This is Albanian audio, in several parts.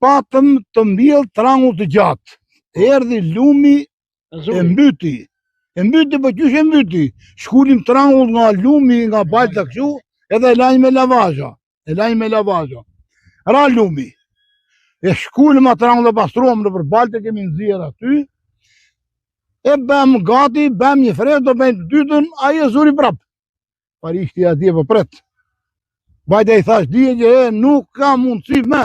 patëm të mbjell trangu të gjatë. Erdhi lumi e mbyti. E mbyti, po qysh e mbyti? Shkulim trangull nga lumi, nga balta kështu, edhe e lajnë me lavazha. Ra lumi. E shkulim atë trangull e pastruam në për balta, kemi nëzirë aty. E bëm gati, bëm një fred, do bëjmë të dytën, aje zuri prap. Parishti atje për pret. Bajta i thash, dije që nuk ka mundësi me.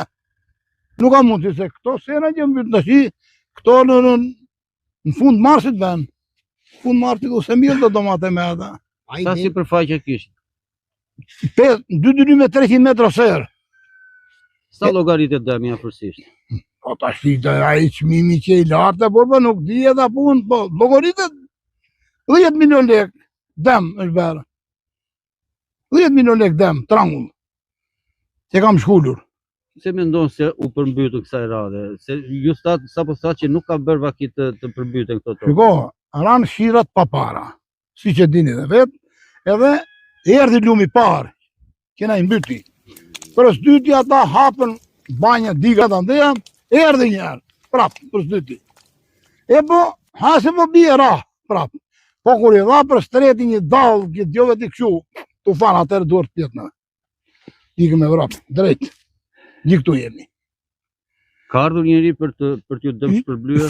Nuk ka mundësi, se këto sena që mbytë në shi, këto në fund marsit ben. Fund marsit ku se mjëllë të domate me ata. Sa si përfaqe kishtë? 2-300 metra serë. Sa logaritet dhe mja përsisht? Po ta shite, a i qmimi që i lartë, por nuk di edhe punë, po logaritet 10 milion lek, dem është berë. 10 milion lek dem, trangull. Që kam shkullur. Se me ndonë se u përmbytën kësaj radhe? Se ju sa po sa që nuk ka bërë vakit të përmbytën këto tokë? Shiko, ranë shirat pa para, si që dini dhe vetë, edhe erdi lumi parë, që na i mbyti. Për së dyti ata hapën banja diga të ndeja, erdi njerë, prapë, për së dyti. E po, hase po bje ra, prapë. Po kur i dha për streti një dalë, këtë djove t'i këshu, tu fanë atërë duart pjetënë. Ikëm e vrapë, drejtë. Gjë këtu jemi. Ka ardhur njëri për t'ju dëmë shpërblyë?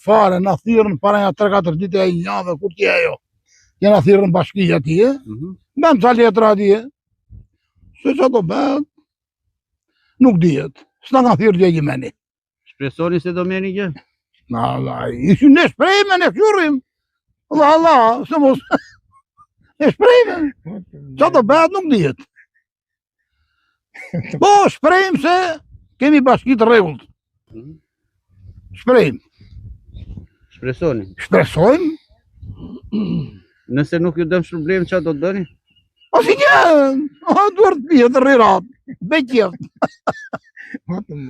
Fare, na thirën para një 3-4 dite e një dhe kur t'je jo. Jena thirën bashkija t'je, bëm ca letra t'je. Se që do bëhet, nuk dihet. S'na ka thirë gjë gjimeni. Shpresoni se do meni gjë? Ishi ne shprejme, ne kjurim. Allah, se mos. Ne shprejme. Që do bëhet, nuk dihet. Po, shprejmë se kemi bashkit regullt. Shprejmë. Shpresoni? Shpresojmë. Nëse nuk ju dëmë shpërblim, qa do të bëni? O si që, duart pjetë, rirat, bekjet.